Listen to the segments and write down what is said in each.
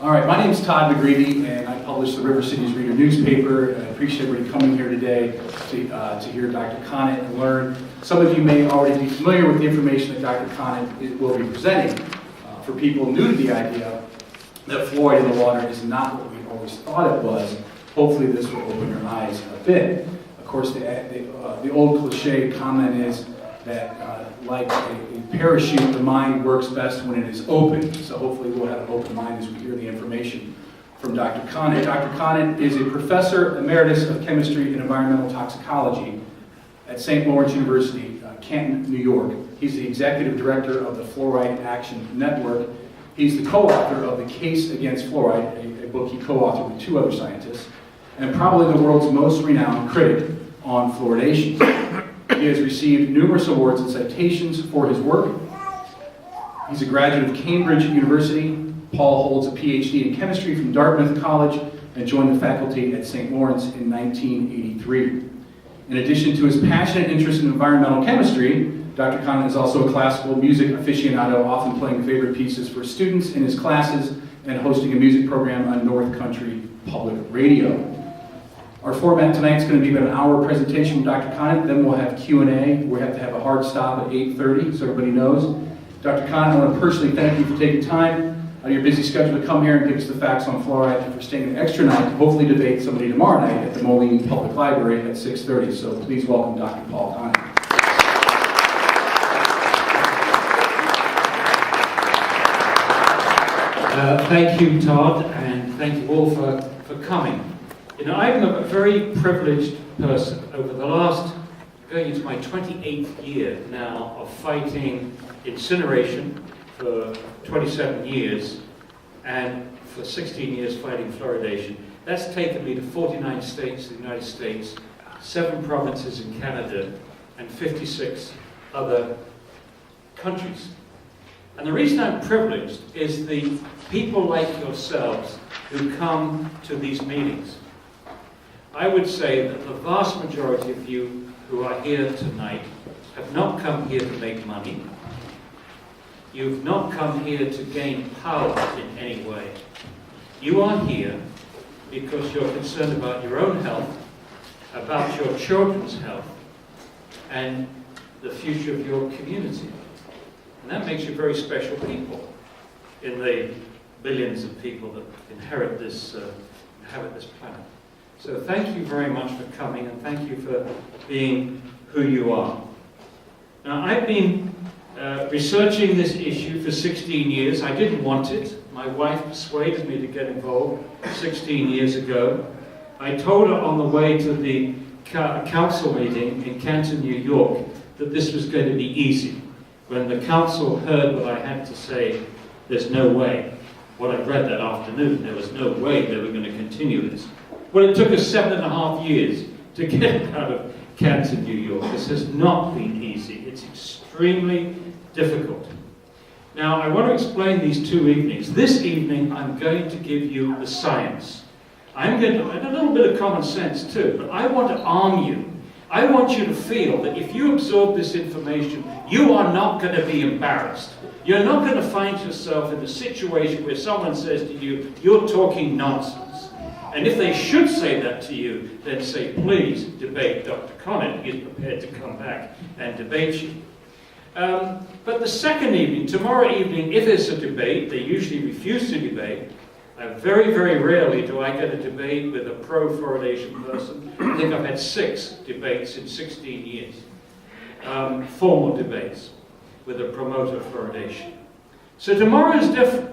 All right, my name is Todd McGreevy, and I publish the River Cities Reader newspaper. I appreciate everybody coming here today to hear Dr. Connett and learn. Some of you may already be familiar with the information that Dr. Connett will be presenting. For people new to the idea that fluoride in the water is not what we always thought it was, hopefully this will open your eyes a bit. Of course, the old cliche comment is that like a parachute, the mind works best when it is open. So hopefully we'll have an open mind as we hear the information from Dr. Connett. Dr. Connett is a professor emeritus of chemistry and environmental toxicology at St. Lawrence University, Canton, New York. He's the executive director of the Fluoride Action Network. He's the co-author of the Case Against Fluoride, a book he co-authored with two other scientists, and probably the world's most renowned critic on fluoridation. He has received numerous awards and citations for his work. He's a graduate of Cambridge University. Paul holds a PhD in chemistry from Dartmouth College and joined the faculty at St. Lawrence in 1983. In addition to his passionate interest in environmental chemistry, Dr. Connett is also a classical music aficionado, often playing favorite pieces for students in his classes and hosting a music program on North Country Public Radio. Our format tonight is going to be about an hour presentation from Dr. Connett, then we'll have Q&A. We have to have a hard stop at 8:30, so everybody knows. Dr. Connett, I want to personally thank you for taking time out of your busy schedule to come here and give us the facts on fluoride, and for staying an extra night to hopefully debate somebody tomorrow night at the Moline Public Library at 6:30. So please welcome Dr. Paul Connett. Thank you, Todd, and thank you all for coming. You know, I'm a very privileged person. Over the last, going into my 28th year now of fighting incineration for 27 years, and for 16 years fighting fluoridation. That's taken me to 49 states in the United States, 7 provinces in Canada, and 56 other countries. And the reason I'm privileged is the people like yourselves who come to these meetings. I would say that the vast majority of you who are here tonight have not come here to make money. You've not come here to gain power in any way. You are here because you're concerned about your own health, about your children's health, and the future of your community. And that makes you very special people in the billions of people that inhabit this planet. So thank you very much for coming, and thank you for being who you are. Now, I've been researching this issue for 16 years. I didn't want it. My wife persuaded me to get involved 16 years ago. I told her on the way to the council meeting in Canton, New York, that this was going to be easy. When the council heard what I had to say, there's no way. What I read that afternoon, there was no way they were going to continue this. Well, it took us 7.5 years to get out of Canton, New York. This has not been easy. It's extremely difficult. Now, I want to explain these 2 evenings. This evening, I'm going to give you the science. I'm going to add a little bit of common sense too, but I want to arm you. I want you to feel that if you absorb this information, you are not going to be embarrassed. You're not going to find yourself in a situation where someone says to you, you're talking nonsense. And if they should say that to you, then say, please debate Dr. Connett. He's prepared to come back and debate you. But the second evening, tomorrow evening, if there's a debate, they usually refuse to debate. Very, very rarely do I get a debate with a pro-fluoridation person. I think I've had 6 debates in 16 years. Formal debates with a promoter of fluoridation. So tomorrow is different.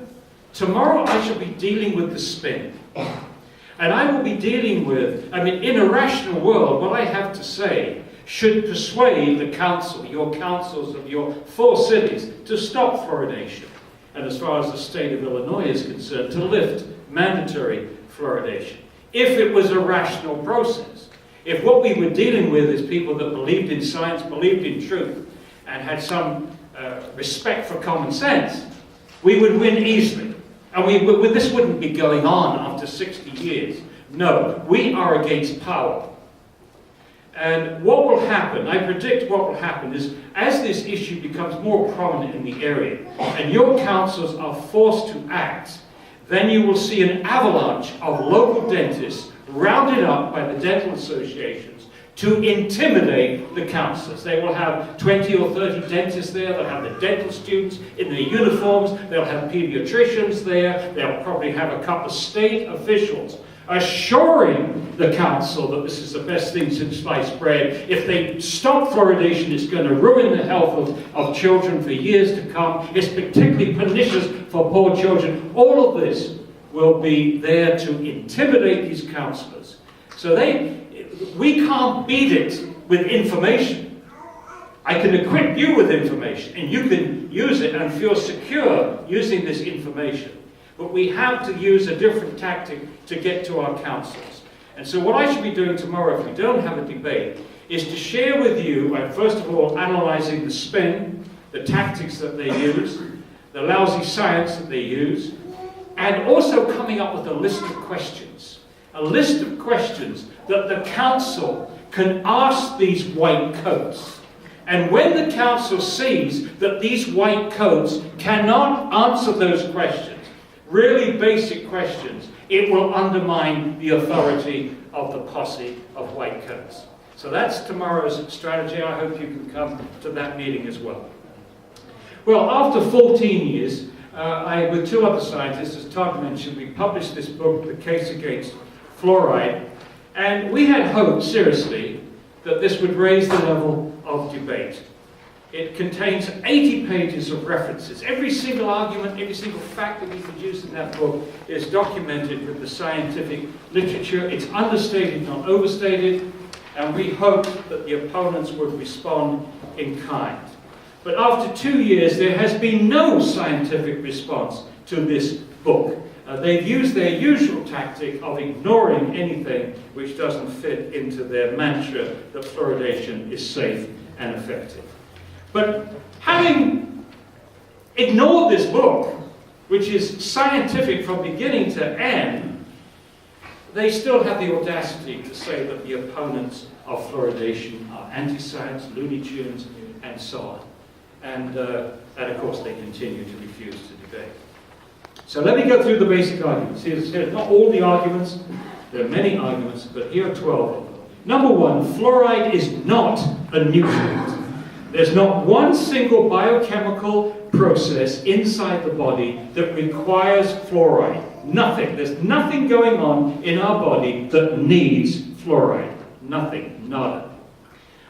Tomorrow I shall be dealing with the spin. And I will be dealing with, in a rational world, what I have to say should persuade the council, your councils of your 4 cities, to stop fluoridation. And as far as the state of Illinois is concerned, to lift mandatory fluoridation. If it was a rational process. If what we were dealing with is people that believed in science, believed in truth, and had some respect for common sense, we would win easily. And this wouldn't be going on after 60 years. No, we are against power. And what will happen, I predict what will happen, is as this issue becomes more prominent in the area, and your councils are forced to act, then you will see an avalanche of local dentists rounded up by the dental associations to intimidate the councillors. They will have 20 or 30 dentists there, they'll have the dental students in their uniforms, they'll have pediatricians there, they'll probably have a couple of state officials assuring the council that this is the best thing since sliced bread. If they stop fluoridation, it's going to ruin the health of children for years to come. It's particularly pernicious for poor children. All of this will be there to intimidate these councillors. So we can't beat it with information. I can equip you with information, and you can use it and feel secure using this information. But we have to use a different tactic to get to our councils. And so what I should be doing tomorrow, if we don't have a debate, is to share with you, first of all, analysing the spin, the tactics that they use, the lousy science that they use, and also coming up with a list of questions. A list of questions that the council can ask these white coats. And when the council sees that these white coats cannot answer those questions, really basic questions, it will undermine the authority of the posse of white coats. So that's tomorrow's strategy. I hope you can come to that meeting as well. Well, after 14 years, with two other scientists, as Todd mentioned, we published this book, The Case Against Fluoride, and we had hoped, seriously, that this would raise the level of debate. It contains 80 pages of references. Every single argument, every single fact that we produce in that book is documented with the scientific literature. It's understated, not overstated, and we hoped that the opponents would respond in kind. But after 2 years, there has been no scientific response to this book. They've used their usual tactic of ignoring anything which doesn't fit into their mantra that fluoridation is safe and effective. But having ignored this book, which is scientific from beginning to end, they still have the audacity to say that the opponents of fluoridation are anti-science, Looney Tunes, and so on. And of course, they continue to refuse to debate. So let me go through the basic arguments. Here's not all the arguments. There are many arguments, but here are 12 of them. Number one, fluoride is not a nutrient. There's not one single biochemical process inside the body that requires fluoride. Nothing. There's nothing going on in our body that needs fluoride. Nothing. Nada.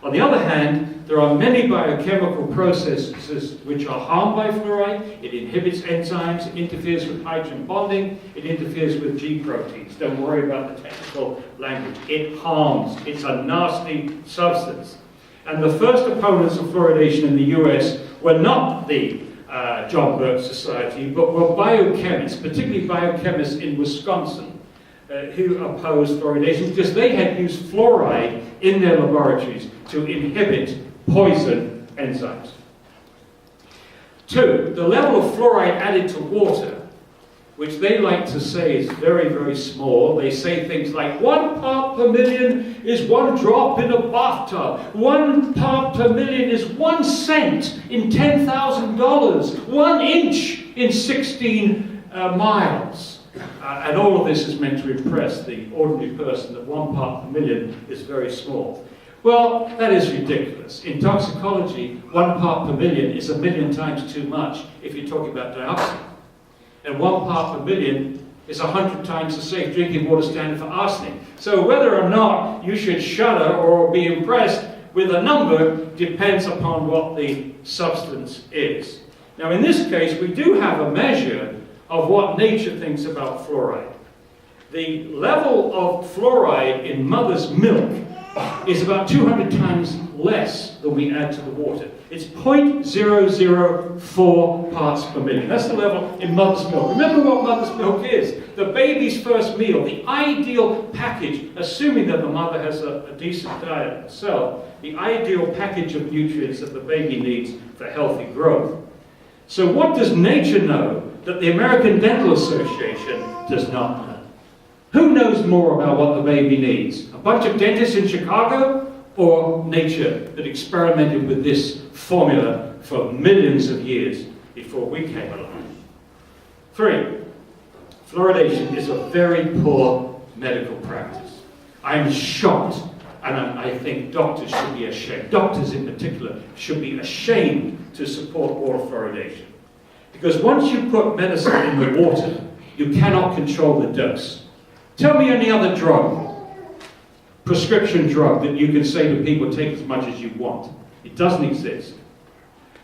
On the other hand, there are many biochemical processes which are harmed by fluoride. It inhibits enzymes, it interferes with hydrogen bonding, it interferes with G proteins. Don't worry about the technical language. It harms. It's a nasty substance. And the first opponents of fluoridation in the US were not the John Birch Society, but were biochemists, particularly biochemists in Wisconsin, who opposed fluoridation because they had used fluoride in their laboratories to inhibit poison enzymes. Two, the level of fluoride added to water, which they like to say is very, very small. They say things like 1 part per million is 1 drop in a bathtub. 1 part per million is 1 cent in $10,000. 1 inch in 16 miles. And all of this is meant to impress the ordinary person that 1 part per million is very small. Well, that is ridiculous. In toxicology, 1 part per million is 1,000,000 times too much if you're talking about dioxin. And 1 part per million is 100 times the safe drinking water standard for arsenic. So whether or not you should shudder or be impressed with a number depends upon what the substance is. Now in this case, we do have a measure of what nature thinks about fluoride. The level of fluoride in mother's milk is about 200 times less than we add to the water. It's 0.004 parts per million. That's the level in mother's milk. Remember what mother's milk is. The baby's first meal, the ideal package, assuming that the mother has a decent diet herself, the ideal package of nutrients that the baby needs for healthy growth. So what does nature know that the American Dental Association does not know? Who knows more about what the baby needs? A bunch of dentists in Chicago or nature that experimented with this formula for millions of years before we came along? 3, fluoridation is a very poor medical practice. I'm shocked, and I think doctors should be ashamed. Doctors in particular should be ashamed to support water fluoridation. Because once you put medicine in the water, you cannot control the dose. Tell me any other drug, prescription drug, that you can say to people, take as much as you want. It doesn't exist.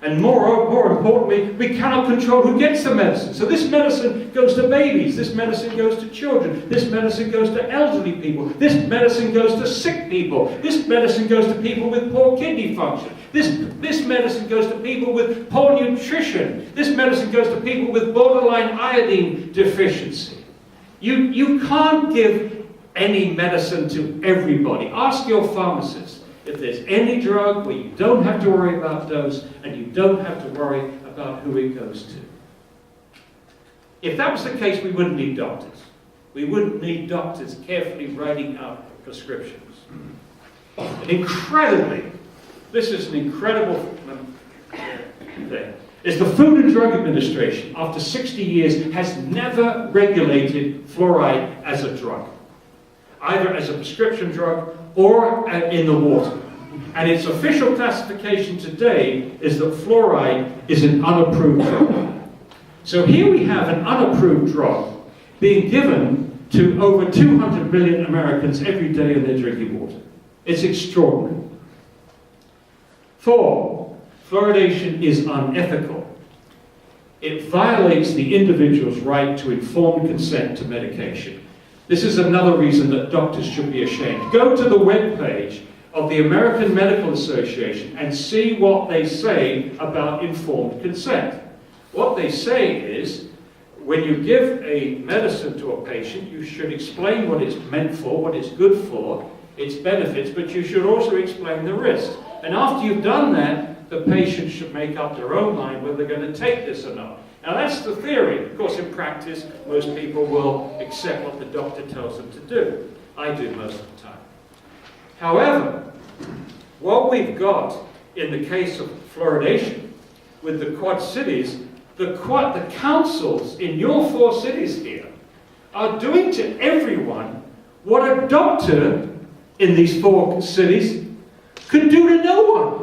And more importantly, we cannot control who gets the medicine. So this medicine goes to babies, this medicine goes to children, this medicine goes to elderly people, this medicine goes to sick people, this medicine goes to people with poor kidney function, this medicine goes to people with poor nutrition, this medicine goes to people with borderline iodine deficiency. You can't give any medicine to everybody. Ask your pharmacist if there's any drug where you don't have to worry about dose and you don't have to worry about who it goes to. If that was the case, we wouldn't need doctors. We wouldn't need doctors carefully writing out prescriptions. And incredibly, this is an incredible thing, is the Food and Drug Administration, after 60 years, has never regulated fluoride as a drug, either as a prescription drug or in the water. And its official classification today is that fluoride is an unapproved drug. So here we have an unapproved drug being given to over 200 million Americans every day in their drinking water. It's extraordinary. 4, fluoridation is unethical. It violates the individual's right to informed consent to medication. This is another reason that doctors should be ashamed. Go to the webpage of the American Medical Association and see what they say about informed consent. What they say is, when you give a medicine to a patient, you should explain what it's meant for, what it's good for, its benefits, but you should also explain the risks. And after you've done that, the patient should make up their own mind whether they're going to take this or not. Now that's the theory. Of course, in practice, most people will accept what the doctor tells them to do. I do most of the time. However, what we've got in the case of fluoridation with the Quad Cities, the councils in your 4 cities here are doing to everyone what a doctor in these 4 cities could do to no one.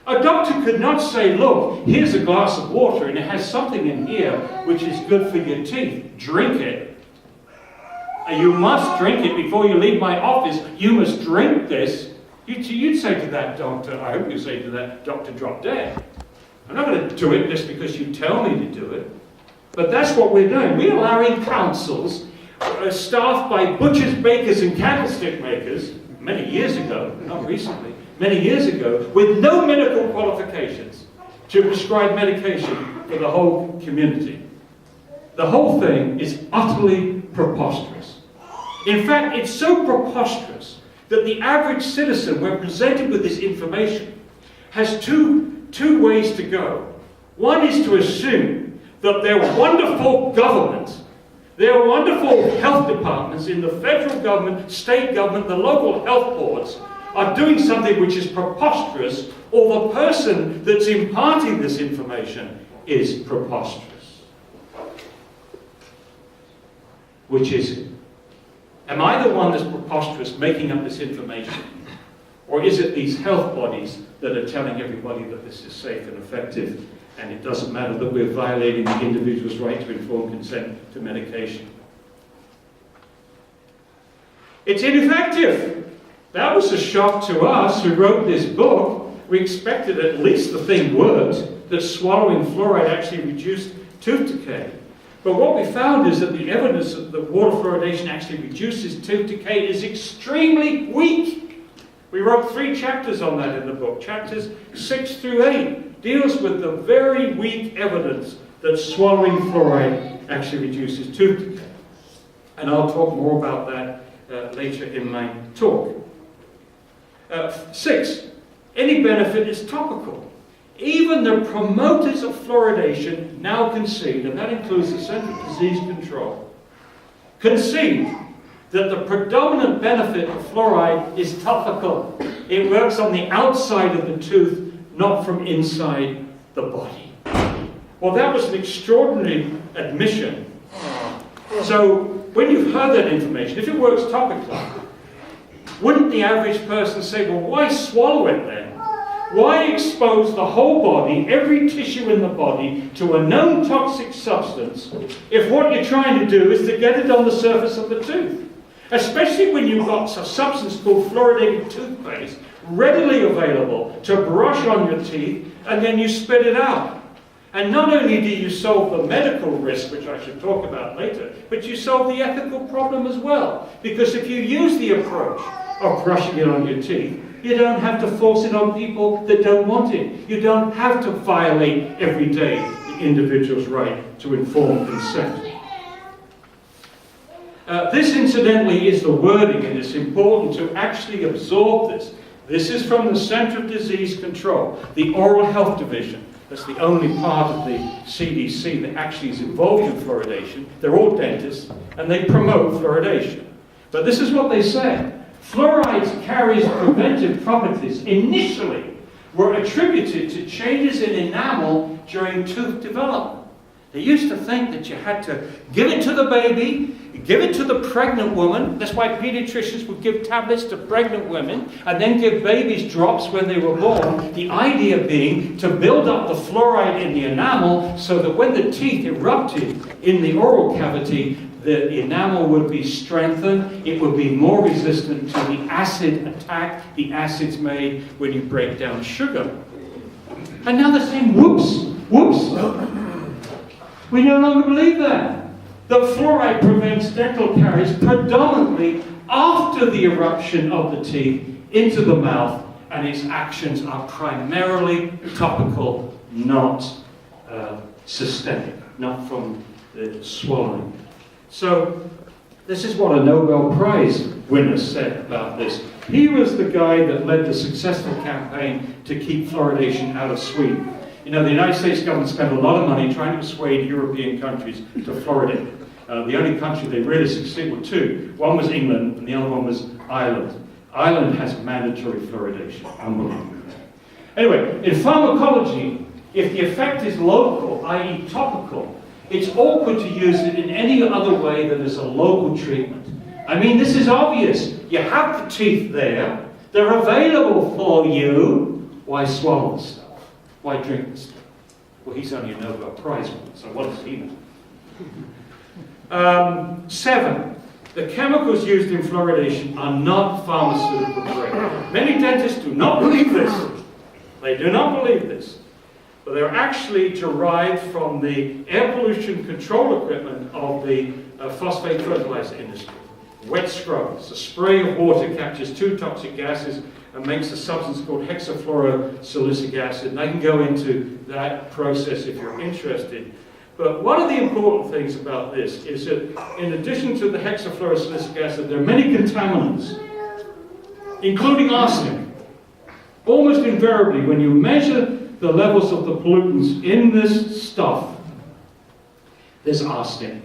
A doctor could not say, look, here's a glass of water and it has something in here which is good for your teeth. Drink it. And you must drink it before you leave my office. You must drink this. You'd say to that doctor, I hope you say to that doctor, drop dead. I'm not going to do it just because you tell me to do it. But that's what we're doing. We're allowing councils, staffed by butchers, bakers, and candlestick makers, many years ago, not recently, many years ago, with no medical qualifications, to prescribe medication for the whole community. The whole thing is utterly preposterous. In fact, it's so preposterous that the average citizen, when presented with this information, has two ways to go. One is to assume that their wonderful government, their wonderful health departments in the federal government, state government, the local health boards, are doing something which is preposterous, or the person that's imparting this information is preposterous. Which is it? Am I the one that's preposterous making up this information? Or is it these health bodies that are telling everybody that this is safe and effective, and it doesn't matter that we're violating the individual's right to informed consent to medication? It's ineffective. That was a shock to us who wrote this book. We expected at least the thing worked, that swallowing fluoride actually reduced tooth decay. But what we found is that the evidence that water fluoridation actually reduces tooth decay is extremely weak. We wrote 3 chapters on that in the book. Chapters 6 through 8 deals with the very weak evidence that swallowing fluoride actually reduces tooth decay. And I'll talk more about that later in my talk. 6, any benefit is topical. Even the promoters of fluoridation now concede, and that includes the Center for Disease Control, concede that the predominant benefit of fluoride is topical. It works on the outside of the tooth, not from inside the body. Well, that was an extraordinary admission So, when you've heard that information, if it works topically, wouldn't the average person say, well, why swallow it then? Why expose the whole body, every tissue in the body, to a known toxic substance if what you're trying to do is to get it on the surface of the tooth? Especially when you've got a substance called fluoridated toothpaste readily available to brush on your teeth, and then you spit it out. And not only do you solve the medical risk, which I should talk about later, but you solve the ethical problem as well. Because if you use the approach of brushing it on your teeth, you don't have to force it on people that don't want it. You don't have to violate every day the individual's right to informed consent. This, incidentally, is the wording, and it's important to actually absorb this. This is from the Center of Disease Control, the Oral Health Division. That's the only part of the CDC that actually is involved in fluoridation. They're all dentists, and they promote fluoridation. But this is what they say. Fluoride's carries preventive properties initially were attributed to changes in enamel during tooth development. They used to think that you had to give it to the baby, give it to the pregnant woman. That's why pediatricians would give tablets to pregnant women and then give babies drops when they were born. The idea being to build up the fluoride in the enamel so that when the teeth erupted in the oral cavity, the enamel would be strengthened, it would be more resistant to the acid attack the acids made when you break down sugar. And now they're saying, whoops, we no longer believe that. The fluoride prevents dental caries predominantly after the eruption of the teeth into the mouth, and its actions are primarily topical, not systemic, not from the swallowing. So, this is what a Nobel Prize winner said about this. He was the guy that led the successful campaign to keep fluoridation out of Sweden. You know, the United States government spent a lot of money trying to persuade European countries to fluoridate. The only country they really succeeded were two. One was England, and the other one was Ireland. Ireland has mandatory fluoridation. Unbelievable. Anyway, in pharmacology, if the effect is local, i.e. topical, it's awkward to use it in any other way than as a local treatment. I mean, this is obvious. You have the teeth there. They're available for you. Why swallow the stuff? Why drink the stuff? Well, he's only a Nobel Prize winner, so what does he know? 7. The chemicals used in fluoridation are not pharmaceutical grade. Many dentists do not believe this. They do not believe this. But they're actually derived from the air pollution control equipment of the phosphate fertilizer industry. Wet scrubbers. A spray of water captures 2 toxic gases and makes a substance called hexafluorosilicic acid. And I can go into that process if you're interested. But one of the important things about this is that in addition to the hexafluorosilicic acid, there are many contaminants, including arsenic. Almost invariably, when you measure the levels of the pollutants in this stuff, there's arsenic.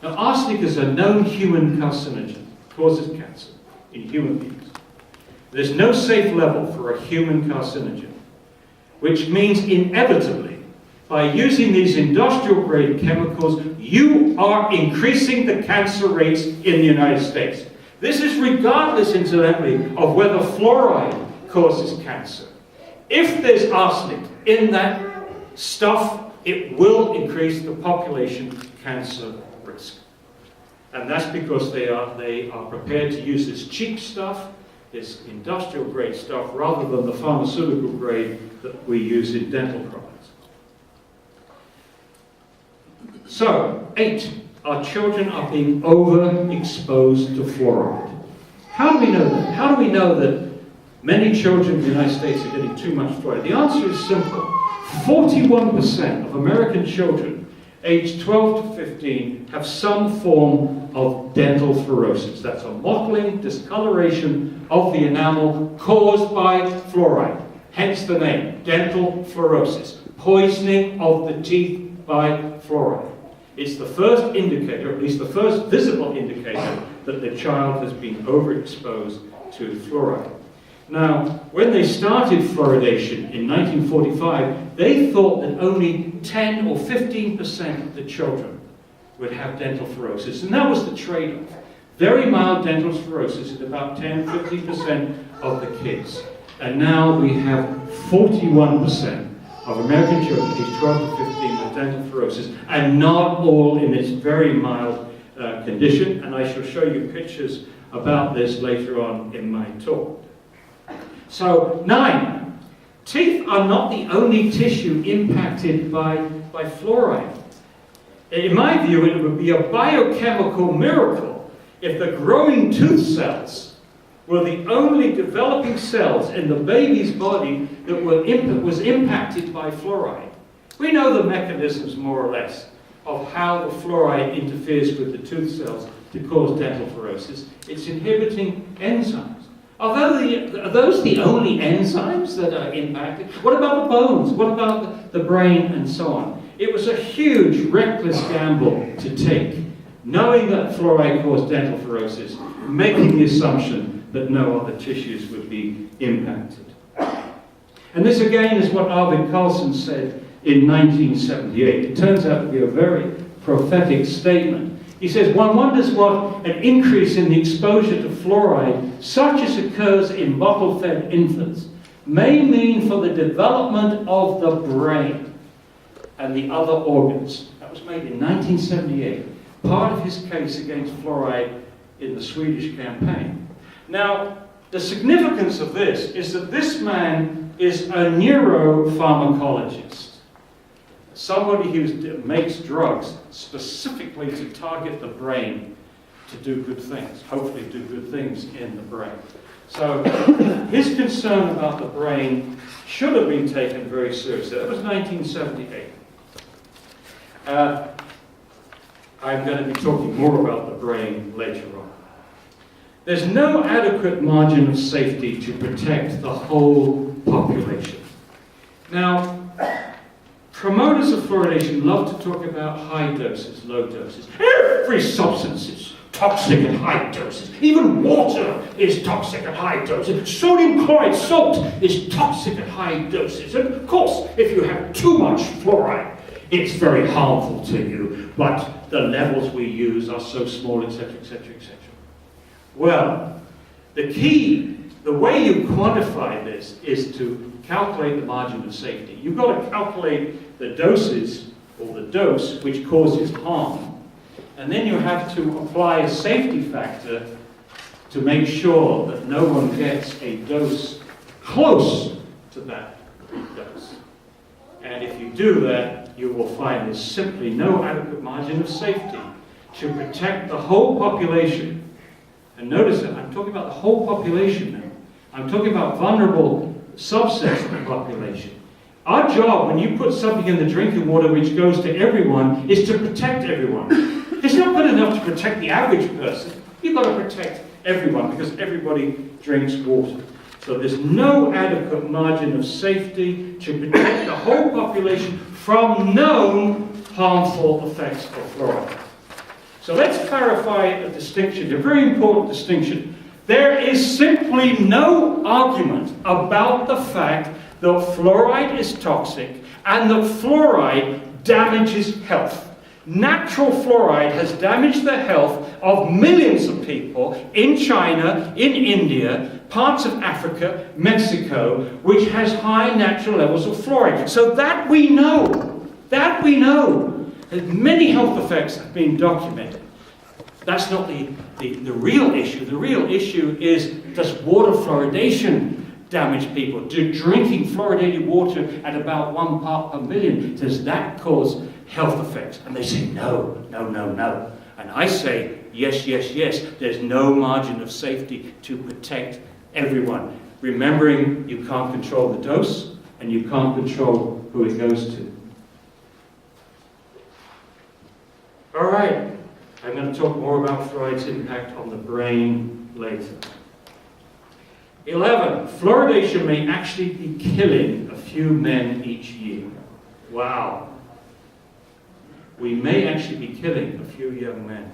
Now, arsenic is a known human carcinogen, causes cancer in human beings. There's no safe level for a human carcinogen, which means inevitably, by using these industrial-grade chemicals, you are increasing the cancer rates in the United States. This is regardless, incidentally, of whether fluoride causes cancer. If there's arsenic in that stuff, it will increase the population cancer risk. And that's because they are prepared to use this cheap stuff, this industrial-grade stuff, rather than the pharmaceutical grade that we use in dental products. So, 8, our children are being overexposed to fluoride. How do we know that? How do we know that many children in the United States are getting too much fluoride? The answer is simple. 41% of American children aged 12 to 15 have some form of dental fluorosis. That's a mottling, discoloration of the enamel caused by fluoride. Hence the name, dental fluorosis. Poisoning of the teeth by fluoride. It's the first indicator, at least the first visible indicator, that the child has been overexposed to fluoride. Now, when they started fluoridation in 1945, they thought that only 10 or 15% of the children would have dental fluorosis. And that was the trade-off. Very mild dental fluorosis in about 10-15% of the kids. And now we have 41% of American children aged 12 to 15 with dental fluorosis, and not all in its very mild condition. And I shall show you pictures about this later on in my talk. So, 9. Teeth are not the only tissue impacted by fluoride. In my view, it would be a biochemical miracle if the growing tooth cells were the only developing cells in the baby's body that was impacted by fluoride. We know the mechanisms, more or less, of how the fluoride interferes with the tooth cells to cause dental fluorosis. It's inhibiting enzymes. Are those the only enzymes that are impacted? What about the bones? What about the brain and so on? It was a huge, reckless gamble to take, knowing that fluoride caused dental fluorosis, making the assumption that no other tissues would be impacted. And this again is what Arvid Carlson said in 1978. It turns out to be a very prophetic statement. He says, one wonders what an increase in the exposure to fluoride, such as occurs in bottle-fed infants, may mean for the development of the brain and the other organs. That was made in 1978, part of his case against fluoride in the Swedish campaign. Now, the significance of this is that this man is a neuropharmacologist, somebody who makes drugs specifically to target the brain to do good things, hopefully do good things in the brain. So his concern about the brain should have been taken very seriously. That was 1978. I'm going to be talking more about the brain later on. There's no adequate margin of safety to protect the whole population. Now, promoters of fluoridation love to talk about high doses, low doses. Every substance is toxic at high doses. Even water is toxic at high doses. Sodium chloride salt is toxic at high doses. And of course, if you have too much fluoride, it's very harmful to you. But the levels we use are so small, etc., etc., etc. Well, the way you quantify this is to calculate the margin of safety. You've got to calculate the doses, or the dose, which causes harm. And then you have to apply a safety factor to make sure that no one gets a dose close to that dose. And if you do that, you will find there's simply no adequate margin of safety to protect the whole population. And notice that I'm talking about the whole population now. I'm talking about vulnerable subsets of the population. Our job, when you put something in the drinking water which goes to everyone, is to protect everyone. It's not good enough to protect the average person. You've got to protect everyone, because everybody drinks water. So there's no adequate margin of safety to protect the whole population from known harmful effects of fluoride. So let's clarify a distinction, a very important distinction. There is simply no argument about the fact that fluoride is toxic and that fluoride damages health. Natural fluoride has damaged the health of millions of people in China, in India, parts of Africa, Mexico, which has high natural levels of fluoride. So that we know. That we know. Many health effects have been documented. That's not the real issue. The real issue is, does water fluoridation damage people? Do drinking fluoridated water at about 1 part per million, does that cause health effects? And they say, no, no, no, no. And I say, yes, yes, yes. There's no margin of safety to protect everyone. Remembering you can't control the dose and you can't control who it goes to. All right. I'm going to talk more about fluoride's impact on the brain later. 11. Fluoridation may actually be killing a few men each year. Wow. We may actually be killing a few young men.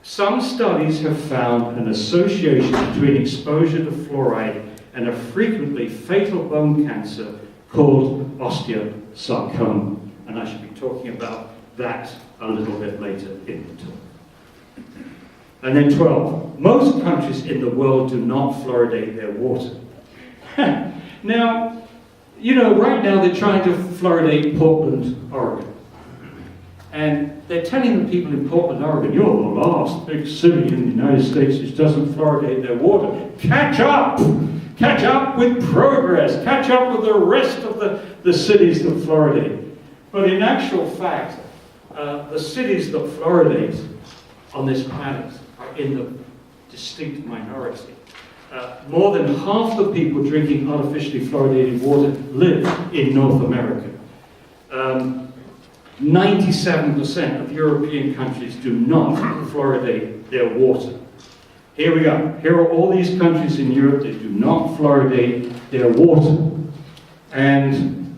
Some studies have found an association between exposure to fluoride and a frequently fatal bone cancer called osteosarcoma. And I should be talking about that a little bit later in the talk. And then 12. Most countries in the world do not fluoridate their water. Now, you know, right now they're trying to fluoridate Portland, Oregon. And they're telling the people in Portland, Oregon, you're the last big city in the United States which doesn't fluoridate their water. Catch up! Catch up with progress. Catch up with the rest of the cities that fluoridate. But in actual fact, the cities that fluoridate on this planet are in the distinct minority. More than half the people drinking artificially fluoridated water live in North America. 97% of European countries do not fluoridate their water. Here we go. Here are all these countries in Europe that do not fluoridate their water. And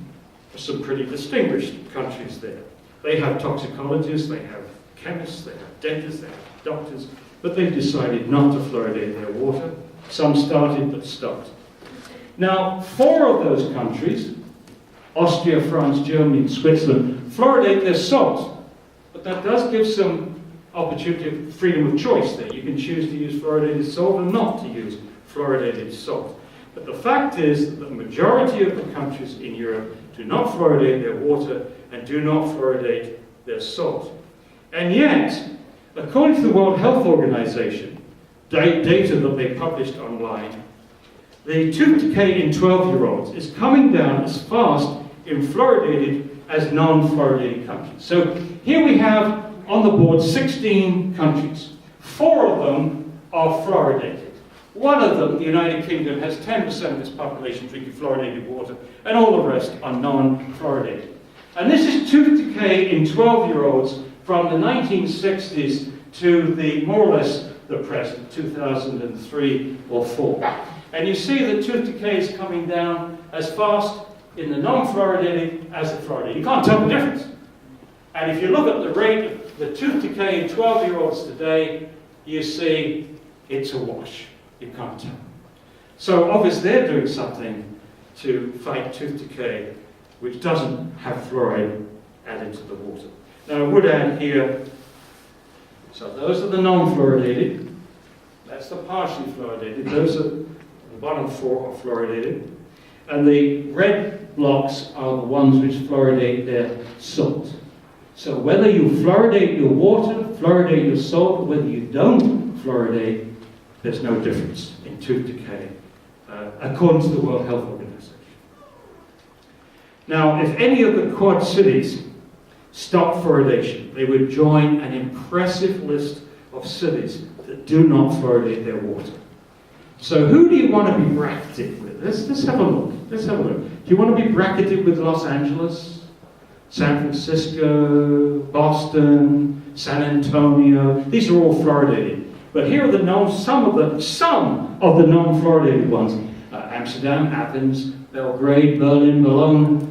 some pretty distinguished countries there. They have toxicologists, they have chemists, they have dentists, they have doctors, but they've decided not to fluoridate their water. Some started but stopped. Now, 4 of those countries, Austria, France, Germany, and Switzerland, fluoridate their salt. But that does give some opportunity, freedom of choice there. You can choose to use fluoridated salt or not to use fluoridated salt. But the fact is that the majority of the countries in Europe do not fluoridate their water and do not fluoridate their salt. And yet, according to the World Health Organization, data that they published online, the tooth decay in 12-year-olds is coming down as fast in fluoridated as non-fluoridated countries. So here we have on the board 16 countries. 4 of them are fluoridated. One of them, the United Kingdom, has 10% of its population drinking fluoridated water, and all the rest are non-fluoridated. And this is tooth decay in 12-year-olds from the 1960s to the more or less the present, 2003 or 4. And you see that tooth decay is coming down as fast in the non-fluoridated as the fluoridated. You can't tell the difference. And if you look at the rate of the tooth decay in 12-year-olds today, you see it's a wash. You can't tell. So obviously they're doing something to fight tooth decay which doesn't have fluoride added to the water. Now I would add here, so those are the non-fluoridated, that's the partially fluoridated, those are the bottom 4 are fluoridated, and the red blocks are the ones which fluoridate their salt. So whether you fluoridate your water, fluoridate your salt, or whether you don't fluoridate, there's no difference in tooth decay, according to the World Health Organization. Now, if any of the Quad cities stop fluoridation, they would join an impressive list of cities that do not fluoridate their water. So who do you want to be bracketed with? Let's have a look. Let's have a look. Do you want to be bracketed with Los Angeles, San Francisco, Boston, San Antonio? These are all fluoridated. But here are some of the non-fluoridated ones. Amsterdam, Athens, Belgrade, Berlin, Bologna,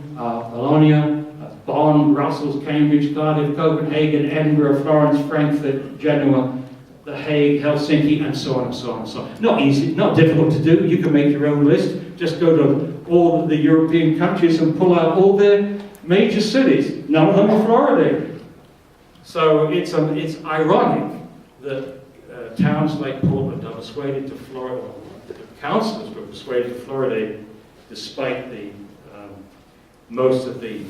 Bonn, Brussels, Cambridge, Cardiff, Copenhagen, Edinburgh, Florence, Frankfurt, Genoa, The Hague, Helsinki, and so on and so on and so on. Not easy, not difficult to do. You can make your own list. Just go to all the European countries and pull out all their major cities. None of them are fluoridated. So it's ironic that towns like Portland are persuaded to fluoridate, the councillors were persuaded to fluoridate despite the most of the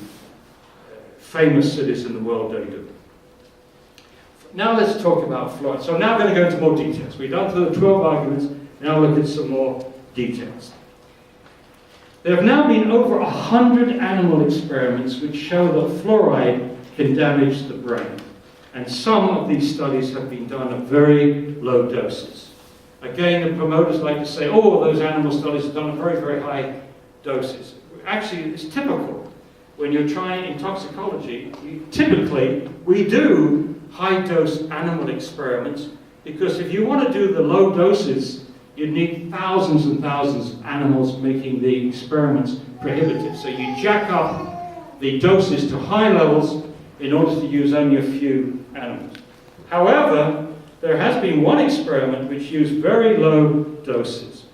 famous cities in the world don't do it. Now let's talk about fluoride. So now I'm going to go into more details. We've done the 12 arguments, now look at some more details. There have now been over 100 animal experiments which show that fluoride can damage the brain. And some of these studies have been done at very low doses. Again, the promoters like to say, oh, those animal studies are done at very, very high doses. Actually, it's typical. When you're trying in toxicology, typically we do high-dose animal experiments because if you want to do the low doses, you'd need thousands and thousands of animals, making the experiments prohibitive. So you jack up the doses to high levels in order to use only a few animals. However, there has been one experiment which used very low doses.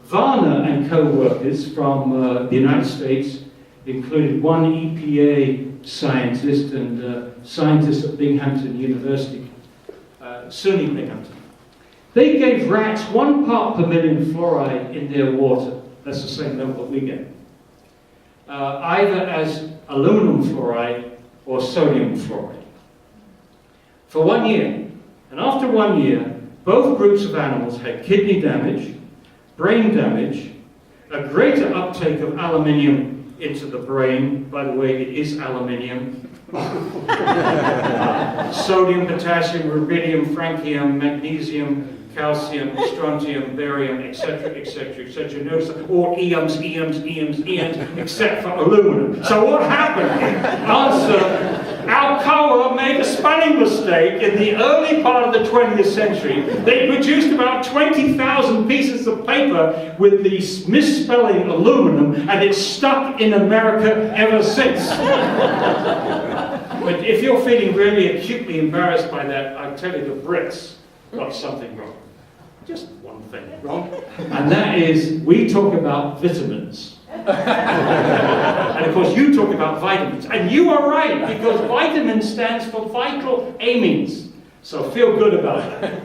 Varner and co-workers from the United States included one EPA scientist and scientists at Binghamton University, SUNY Binghamton. They gave rats 1 part per million fluoride in their water. That's the same number we get. Either as aluminum fluoride or sodium fluoride. For 1 year. And after 1 year, both groups of animals had kidney damage, brain damage, a greater uptake of aluminium into the brain. By the way, it is aluminium. Sodium, potassium, rubidium, francium, magnesium, calcium, strontium, barium, etc., etc., etc. Notice that all EMs, except for aluminum. So what happened here? Answer. Alcoa made a spelling mistake in the early part of the 20th century. They produced about 20,000 pieces of paper with the misspelling aluminum, and it's stuck in America ever since. But if you're feeling really acutely embarrassed by that, I tell you the Brits got something wrong. Just one thing wrong. And that is, we talk about vitamins. And of course you talk about vitamins. And you are right, because vitamin stands for vital amines. So feel good about it.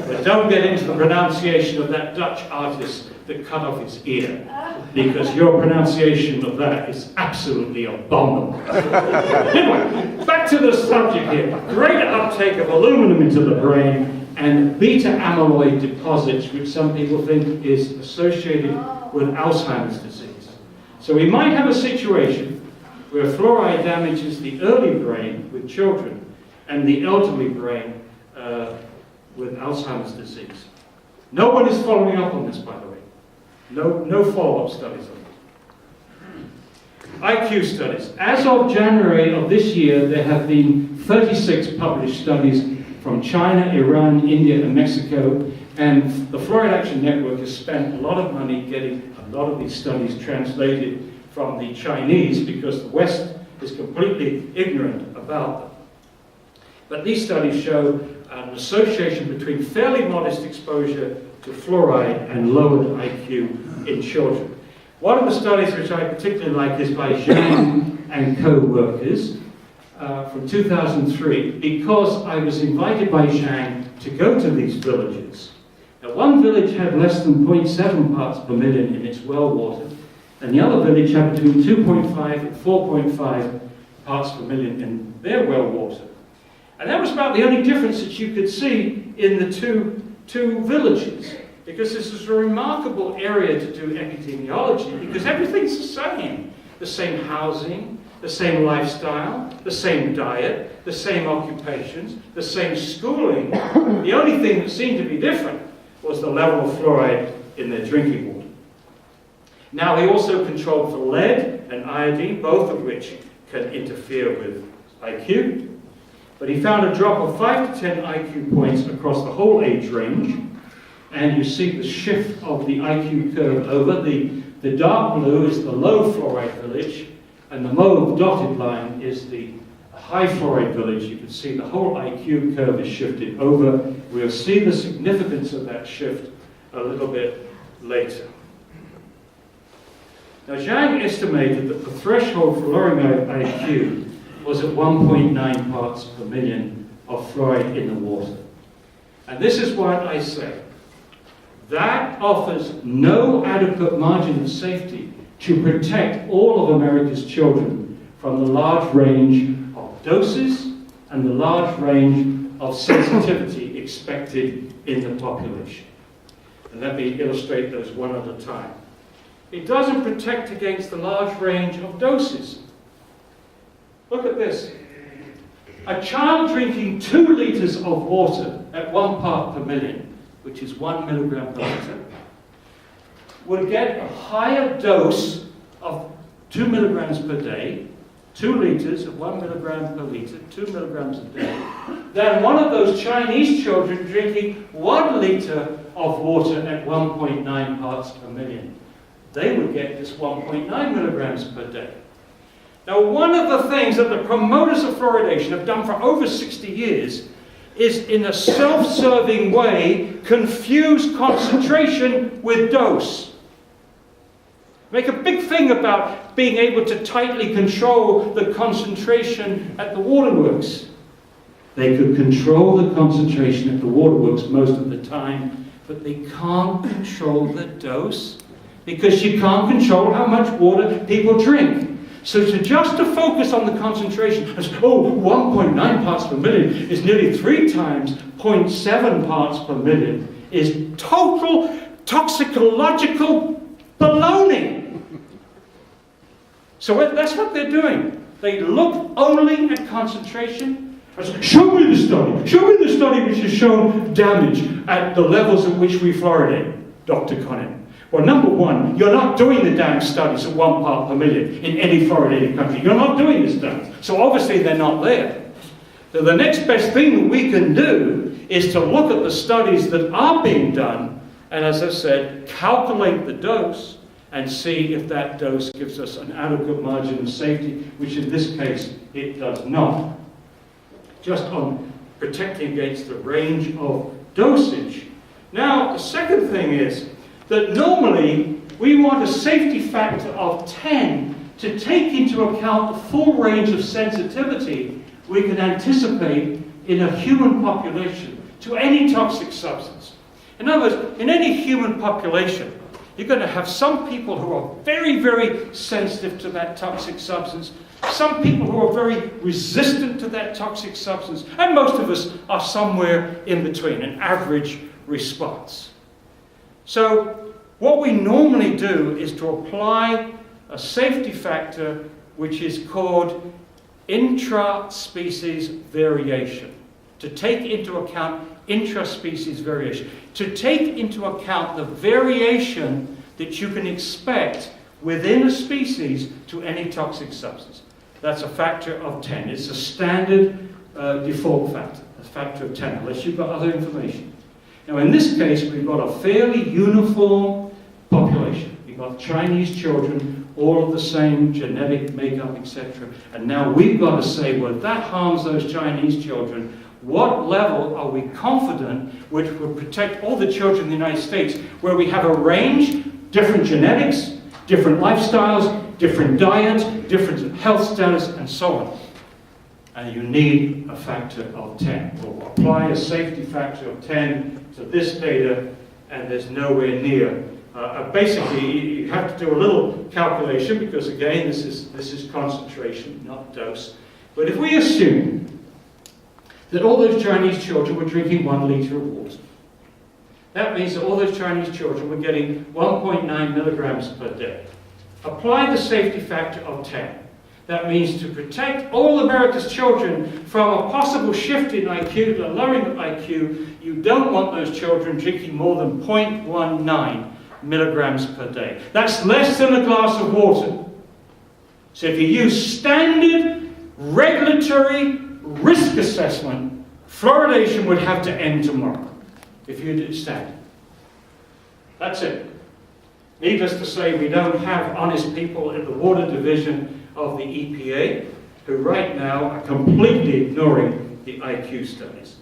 But don't get into the pronunciation of that Dutch artist that cut off his ear, because your pronunciation of that is absolutely abominable. Anyway, back to the subject here. Greater uptake of aluminum into the brain and beta amyloid deposits, which some people think is associated with Alzheimer's disease. So we might have a situation where fluoride damages the early brain with children and the elderly brain with Alzheimer's disease. No one is following up on this, by the way. No follow-up studies on it. IQ studies. As of January of this year, there have been 36 published studies from China, Iran, India, and Mexico, and the Fluoride Action Network has spent a lot of money getting a lot of these studies translated from the Chinese, because the West is completely ignorant about them. But these studies show an association between fairly modest exposure to fluoride and lowered IQ in children. One of the studies which I particularly like is by Jagan and co-workers from 2003, because I was invited by Jagan to go to these villages. Now, one village had less than 0.7 parts per million in its well water, and the other village had between 2.5 and 4.5 parts per million in their well water. And that was about the only difference that you could see in the two villages, because this is a remarkable area to do epidemiology, because everything's the same. The same housing, the same lifestyle, the same diet, the same occupations, the same schooling. The only thing that seemed to be different was the level of fluoride in their drinking water. Now, he also controlled for lead and iodine, both of which can interfere with IQ. But he found a drop of 5 to 10 IQ points across the whole age range. And you see the shift of the IQ curve over. The dark blue is the low fluoride village, and the mauve dotted line is the high fluoride village. You can see the whole IQ curve is shifted over. We'll see the significance of that shift a little bit later. Now, Jagan estimated that the threshold for lowering IQ was at 1.9 parts per million of fluoride in the water. And this is what I say. That offers no adequate margin of safety to protect all of America's children from the large range of doses and the large range of sensitivity expected in the population. And let me illustrate those one at a time. It doesn't protect against the large range of doses. Look at this. A child drinking 2 liters of water at 1 part per million, which is 1 milligram per liter, would get a higher dose of 2 milligrams per day, 2 liters of 1 milligram per liter, 2 milligrams a day, than one of those Chinese children drinking 1 liter of water at 1.9 parts per million. They would get just 1.9 milligrams per day. Now, one of the things that the promoters of fluoridation have done for over 60 years is, in a self-serving way, confuse concentration with dose. Make a big thing about being able to tightly control the concentration at the waterworks. They could control the concentration at the waterworks most of the time, but they can't control the dose because you can't control how much water people drink. So just to focus on the concentration, 1.9 parts per million is nearly 3 times 0.7 parts per million, is total toxicological baloney. So that's what they're doing. They look only at concentration. Show me the study. Show me the study which has shown damage at the levels at which we fluoridate, Dr. Connett. Well, number one, you're not doing the damn studies at 1 part per million in any fluoridated country. You're not doing the studies. So obviously they're not there. So the next best thing that we can do is to look at the studies that are being done and, as I said, calculate the dose and see if that dose gives us an adequate margin of safety, which in this case it does not. Just on protecting against the range of dosage. Now, the second thing is that normally we want a safety factor of 10 to take into account the full range of sensitivity we can anticipate in a human population to any toxic substance. In other words, in any human population, you're going to have some people who are very, very sensitive to that toxic substance, some people who are very resistant to that toxic substance, and most of us are somewhere in between, an average response. So what we normally do is to apply a safety factor which is called intra-species variation, to take into account intra-species variation, to take into account the variation that you can expect within a species to any toxic substance. That's a factor of 10. It's a standard default factor, a factor of 10, unless you've got other information. Now, in this case, we've got a fairly uniform population. We've got Chinese children, all of the same genetic makeup, etc. And now we've got to say, well, if that harms those Chinese children, what level are we confident which will protect all the children in the United States, where we have a range, different genetics, different lifestyles, different diet, different health status, and so on. And you need a factor of 10. We'll apply a safety factor of 10 to this data, and there's nowhere near. Basically, you have to do a little calculation, because again, this is concentration, not dose. But if we assume that all those Chinese children were drinking 1 liter of water, that means that all those Chinese children were getting 1.9 milligrams per day. Apply the safety factor of 10. That means to protect all America's children from a possible shift in IQ, the lowering of IQ, you don't want those children drinking more than 0.19 milligrams per day. That's less than a glass of water. So if you use standard regulatory risk assessment, fluoridation would have to end tomorrow, if you did standard. That's it. Needless to say, we don't have honest people in the water division of the EPA, who right now are completely ignoring the IQ studies,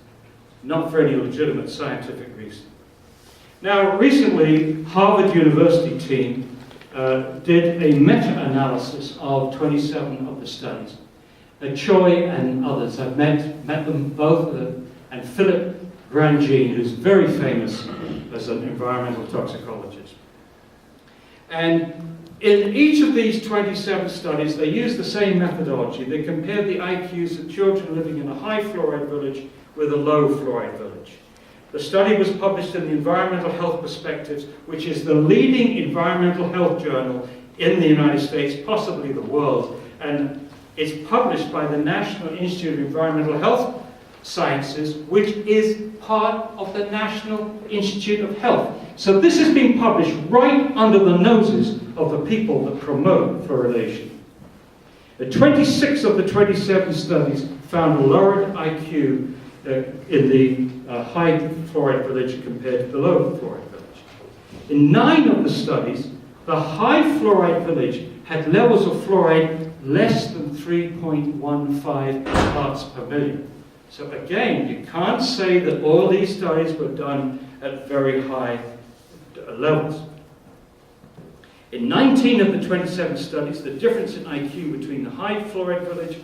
not for any legitimate scientific reason. Now, recently, Harvard University team did a meta-analysis of 27 of the studies. Choi and others, I've met them both, and Philip Grandjean, who's very famous as an environmental toxicologist. And in each of these 27 studies, they used the same methodology. They compared the IQs of children living in a high fluoride village with a low fluoride village. The study was published in the Environmental Health Perspectives, which is the leading environmental health journal in the United States, possibly the world. And it's published by the National Institute of Environmental Health Sciences, which is part of the National Institute of Health. So this is being published right under the noses of the people that promote fluoridation. The 26 of the 27 studies found a lowered IQ in the high fluoride village compared to the low fluoride village. In 9 of the studies, the high fluoride village had levels of fluoride less than 3.15 parts per million. So again, you can't say that all these studies were done at very high levels. In 19 of the 27 studies, the difference in IQ between the high fluoride village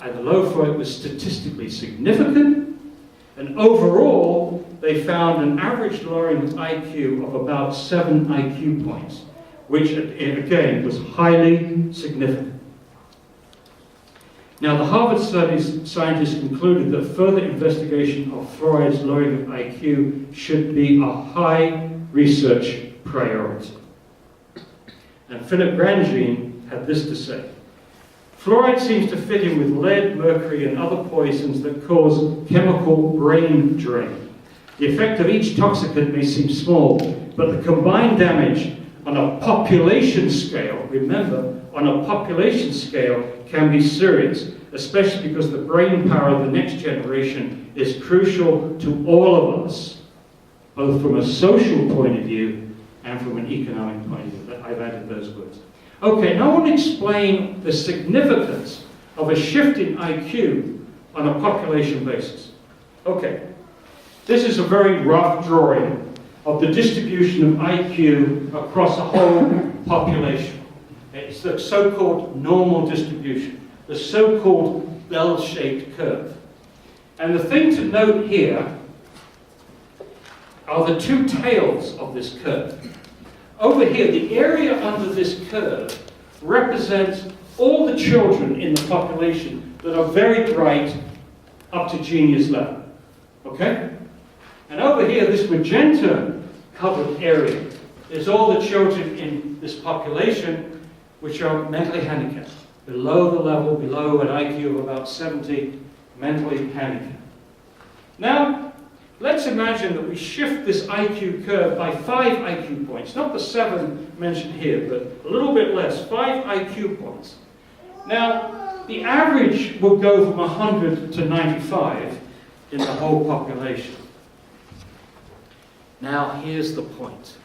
and the low fluoride was statistically significant, and overall, they found an average lowering of IQ of about 7 IQ points, which again was highly significant. Now, the Harvard studies scientists concluded that further investigation of fluoride's lowering of IQ should be a high research priority. And Philip Grandjean had this to say: fluoride seems to fit in with lead, mercury, and other poisons that cause chemical brain drain. The effect of each toxicant may seem small, but the combined damage on a population scale, remember, on a population scale, can be serious, especially because the brain power of the next generation is crucial to all of us, both from a social point of view and from an economic point of view. I've added those words. Okay, now I want to explain the significance of a shift in IQ on a population basis. Okay, this is a very rough drawing of the distribution of IQ across a whole population. It's the so-called normal distribution, the so-called bell-shaped curve. And the thing to note here are the two tails of this curve. Over here, the area under this curve represents all the children in the population that are very bright up to genius level. Okay? And over here, this magenta-covered area is all the children in this population which are mentally handicapped. Below the level, below an IQ of about 70, mentally handicapped. Now, let's imagine that we shift this IQ curve by 5 IQ points. Not the 7 mentioned here, but a little bit less. 5 IQ points. Now, the average will go from 100 to 95 in the whole population. Now, here's the point.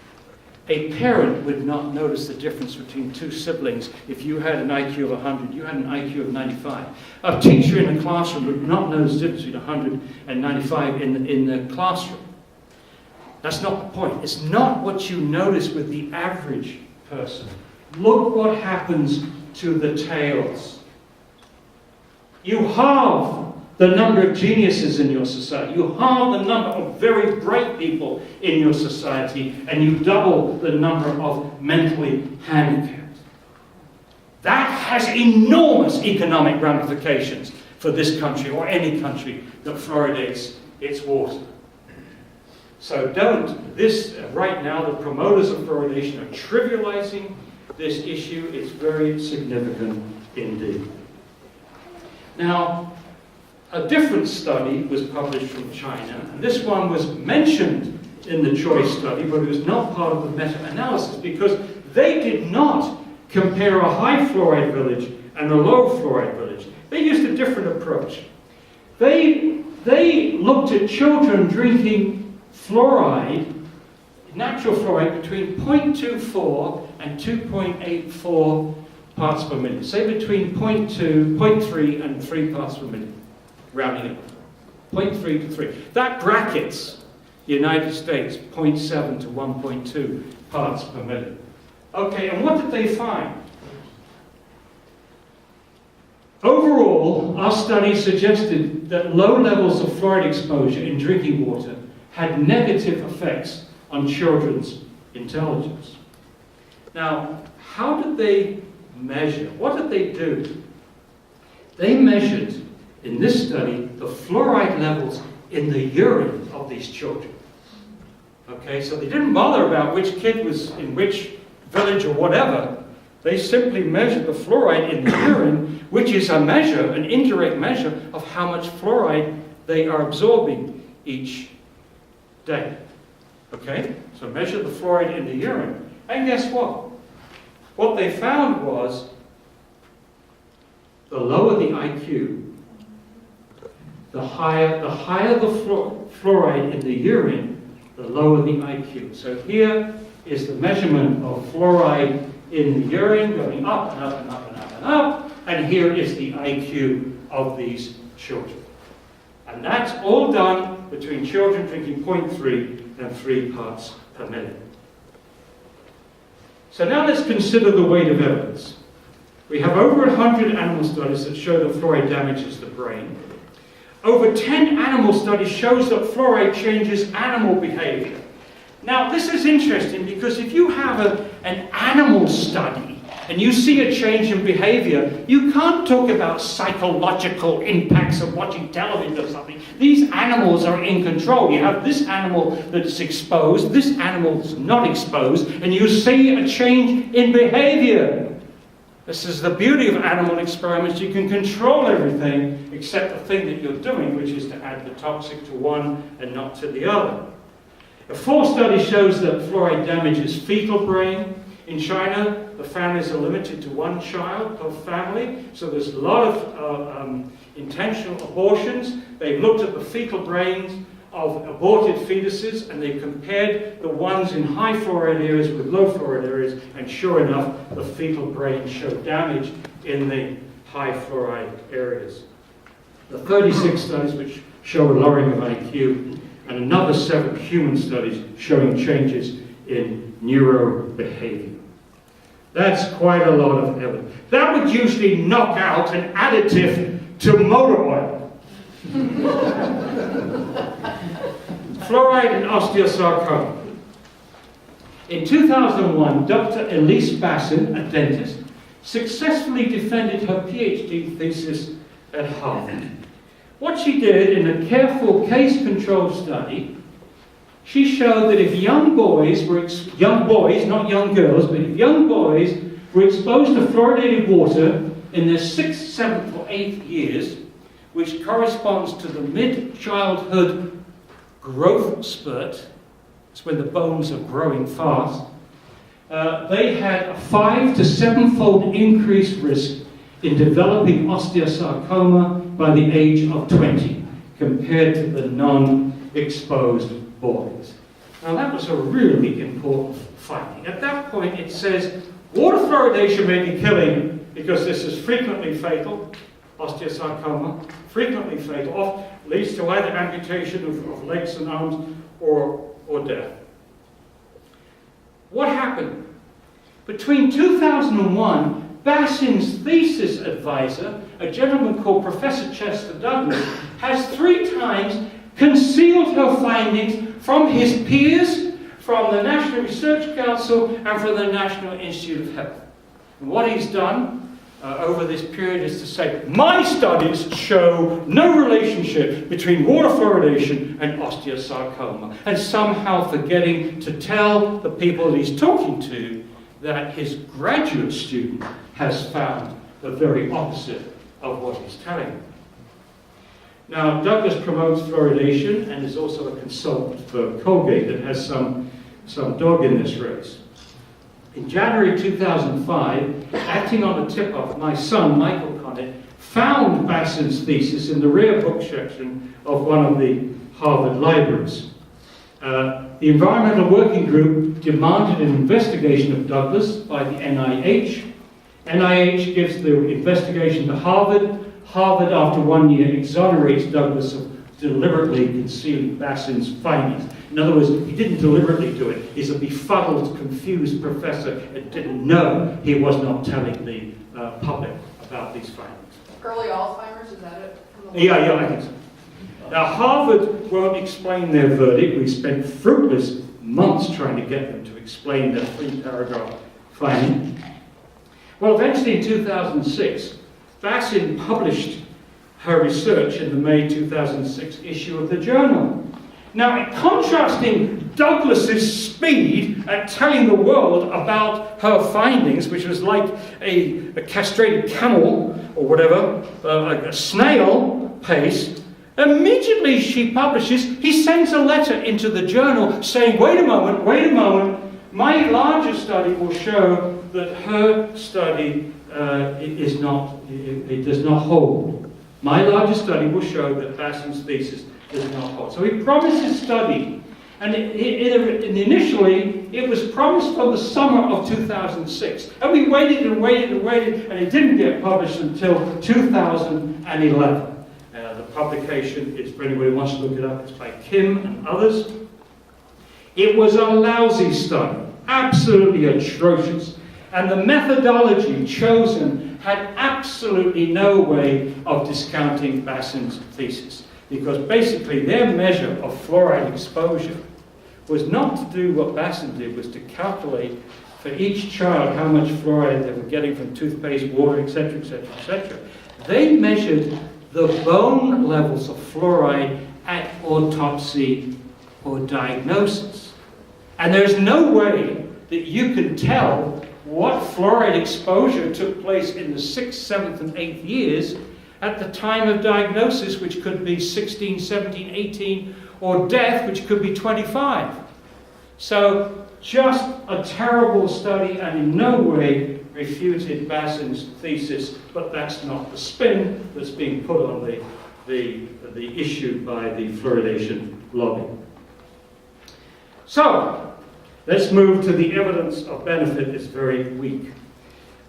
A parent would not notice the difference between two siblings if you had an IQ of 100, you had an IQ of 95. A teacher in a classroom would not notice the difference between 100 and 95 in the classroom. That's not the point. It's not what you notice with the average person. Look what happens to the tails. You halve the number of geniuses in your society. You halve the number of very bright people in your society, and you double the number of mentally handicapped. That has enormous economic ramifications for this country or any country that fluoridates its water. So right now the promoters of fluoridation are trivializing this issue. It's very significant indeed. Now, a different study was published from China, and this one was mentioned in the choice study, but it was not part of the meta-analysis because they did not compare a high fluoride village and a low fluoride village. They used a different approach. They looked at children drinking fluoride, natural fluoride, between 0.24 and 2.84 parts per million. Say between 0.3 and 3 parts per million. Rounding up, 0.3 to 3. That brackets the United States, 0.7 to 1.2 parts per million. Okay, and what did they find? Overall, our study suggested that low levels of fluoride exposure in drinking water had negative effects on children's intelligence. Now, how did they measure? What did they do? They measured, in this study, the fluoride levels in the urine of these children. Okay, so they didn't bother about which kid was in which village or whatever. They simply measured the fluoride in the urine, which is a measure, an indirect measure of how much fluoride they are absorbing each day. Okay, so measure the fluoride in the urine. And guess what? What they found was the lower the IQ, the higher the fluoride in the urine, the lower the IQ. So here is the measurement of fluoride in the urine going up and up and up and up and up. And here is the IQ of these children. And that's all done between children drinking 0.3 and 3 parts per million. So now let's consider the weight of evidence. We have over 100 animal studies that show that fluoride damages the brain. Over 10 animal studies shows that fluoride changes animal behavior. Now, this is interesting because if you have an animal study and you see a change in behavior, you can't talk about psychological impacts of watching television or something. These animals are in control. You have this animal that's exposed, this animal that's not exposed, and you see a change in behavior. This is the beauty of animal experiments. You can control everything except the thing that you're doing, which is to add the toxic to one and not to the other. A fourth study shows that fluoride damages fetal brain. In China, the families are limited to one child per family, so there's a lot of intentional abortions. They've looked at the fetal brains of aborted fetuses, and they've compared the ones in high fluoride areas with low fluoride areas, and sure enough, the fetal brains show damage in the high fluoride areas. The 36 studies which show a lowering of IQ, and another 7 human studies showing changes in neurobehavior. That's quite a lot of evidence. That would usually knock out an additive to motor oil. Fluoride and osteosarcoma. In 2001, Dr. Elise Bassin, a dentist, successfully defended her PhD thesis at Harvard. What she did in a careful case-controlled study, she showed that if young boys, not young girls, but if young boys were exposed to fluoridated water in their 6th, 7th, or 8th years, which corresponds to the mid-childhood growth spurt, it's when the bones are growing fast, they had a 5 to 7-fold increased risk in developing osteosarcoma by the age of 20 compared to the non-exposed boys. Now that was a really important finding. At that point it says water fluoridation may be killing because this is frequently fatal, osteosarcoma, frequently fatal, leads to either amputation of legs and arms or death. What happened? Between 2001, Bassin's thesis advisor, a gentleman called Professor Chester Douglas, has 3 times concealed her findings from his peers, from the National Research Council, and from the National Institute of Health. And what he's done over this period is to say, my studies show no relationship between water fluoridation and osteosarcoma, and somehow forgetting to tell the people that he's talking to that his graduate student has found the very opposite of what he's telling them. Now, Douglas promotes fluoridation and is also a consultant for Colgate that has some dog in this race. In January 2005, acting on a tip-off, my son, Michael Connett, found Bassin's thesis in the rare book section of one of the Harvard libraries. The Environmental Working Group demanded an investigation of Douglas by the NIH. NIH gives the investigation to Harvard. Harvard, after 1 year, exonerates Douglas of deliberately concealing Bassin's findings. In other words, he didn't deliberately do it. He's a befuddled, confused professor and didn't know he was not telling the public about these findings. Early Alzheimer's, is that it? Yeah, I think so. Now, Harvard won't explain their verdict. We spent fruitless months trying to get them to explain their 3-paragraph finding. Well, eventually in 2006, Bassin published her research in the May 2006 issue of the journal. Now, in contrasting Douglas's speed at telling the world about her findings, which was like a castrated camel or whatever, like a snail pace, immediately she publishes, he sends a letter into the journal saying, wait a moment, my larger study will show that her study does not hold. My larger study will show that Bassin's thesis does not hold. So he promises study. And initially, it was promised for the summer of 2006. And we waited, and it didn't get published until 2011. The publication is, for anybody who wants to look it up, it's by Kim and others. It was a lousy study. absolutely atrocious. And the methodology chosen had absolutely no way of discounting Bassin's thesis, because basically their measure of fluoride exposure was not to do what Bassin did, was to calculate for each child how much fluoride they were getting from toothpaste, water, etc., etc., etc. They measured the bone levels of fluoride at autopsy or diagnosis. And there's no way that you can tell what fluoride exposure took place in the 6th, 7th, and 8th years at the time of diagnosis, which could be 16, 17, 18, or death, which could be 25. So, just a terrible study, and in no way refuted Bassin's thesis, but that's not the spin that's being put on the issue by the fluoridation lobby. So, let's move to the evidence of benefit is very weak.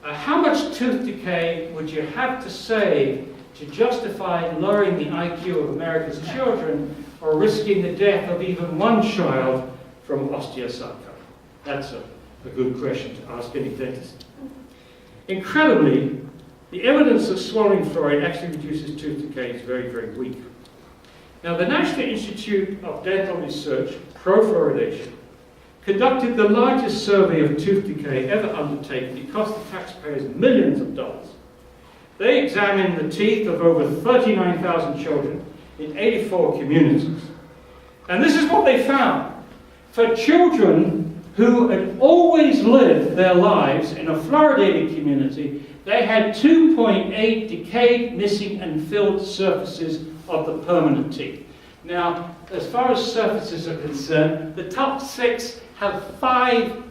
How much tooth decay would you have to say to justify lowering the IQ of America's children or risking the death of even one child from osteosarcoma? That's a good question to ask any dentist. Incredibly, the evidence of swallowing fluoride actually reduces tooth decay is very, very weak. Now, the National Institute of Dental Research, pro-fluoridation, conducted the largest survey of tooth decay ever undertaken. It cost the taxpayers millions of dollars. They examined the teeth of over 39,000 children in 84 communities. And this is what they found. For children who had always lived their lives in a fluoridated community, they had 2.8 decayed, missing, and filled surfaces of the permanent teeth. Now, as far as surfaces are concerned, the top 6 have 4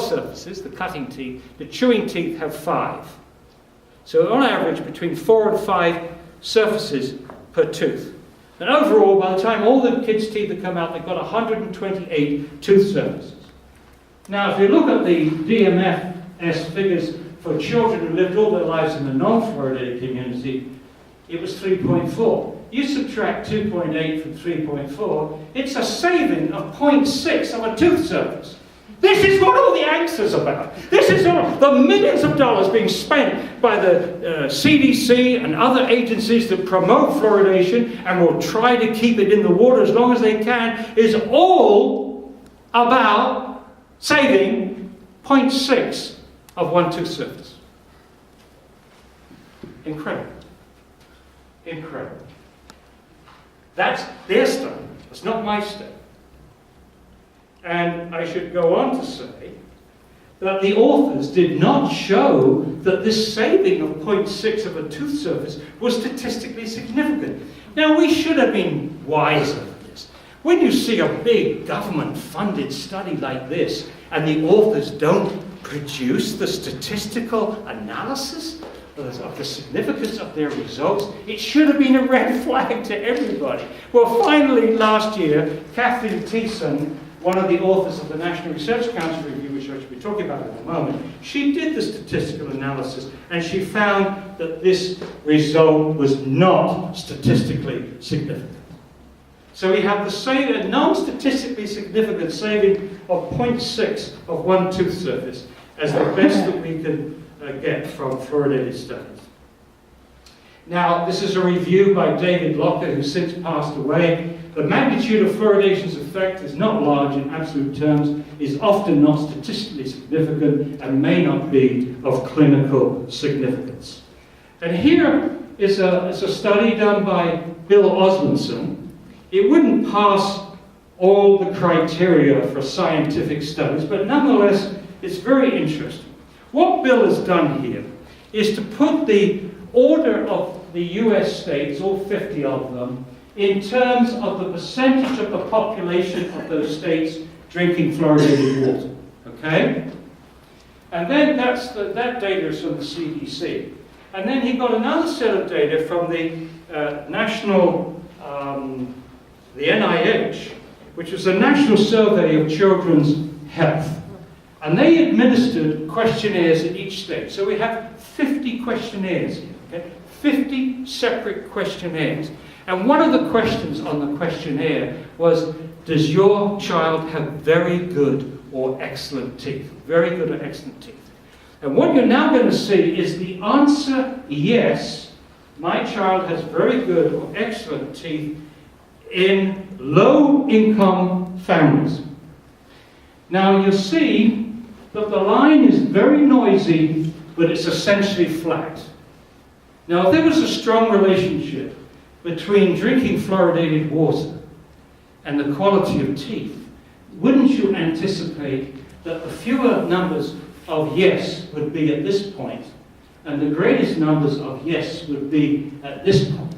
surfaces, the cutting teeth. The chewing teeth have 5. So on average, between 4 and 5 surfaces per tooth. And overall, by the time all the kids' teeth have come out, they've got 128 tooth surfaces. Now, if you look at the DMFS figures for children who lived all their lives in the non-fluoridated community, it was 3.4. You subtract 2.8 from 3.4, it's a saving of 0.6 of a tooth surface. This is what all the angst is about. This is all the millions of dollars being spent by the CDC and other agencies that promote fluoridation and will try to keep it in the water as long as they can, is all about saving 0.6 of one tooth surface. Incredible. Incredible. That's their study. It's not my study. And I should go on to say that the authors did not show that this saving of 0.6 of a tooth surface was statistically significant. Now, we should have been wiser than this. When you see a big government-funded study like this, and the authors don't produce the statistical analysis of the significance of their results, it should have been a red flag to everybody. Well, finally, last year, Kathleen Thiessen, one of the authors of the National Research Council Review, which I should be talking about in a moment, she did the statistical analysis and she found that this result was not statistically significant. So we have the same, a non-statistically significant saving of 0.6 of one tooth surface as the best that we can get from fluoridated studies. Now, this is a review by David Locker, who's since passed away. The magnitude of fluoridation's effect is not large in absolute terms, is often not statistically significant, and may not be of clinical significance. And here is a study done by Bill Osmondson. It wouldn't pass all the criteria for scientific studies, but nonetheless, it's very interesting. What Bill has done here is to put the order of the US states, all 50 of them, in terms of the percentage of the population of those states drinking fluoridated water. Okay? And then that data is from the CDC. And then he got another set of data from the the NIH, which was a national survey of children's health. And they administered questionnaires in each state. So we have 50 questionnaires here, okay? 50 separate questionnaires. And one of the questions on the questionnaire was, does your child have very good or excellent teeth? Very good or excellent teeth. And what you're now going to see is the answer yes, my child has very good or excellent teeth in low-income families. Now you'll see that the line is very noisy, but it's essentially flat. Now if there was a strong relationship between drinking fluoridated water and the quality of teeth, wouldn't you anticipate that the fewer numbers of yes would be at this point, and the greatest numbers of yes would be at this point?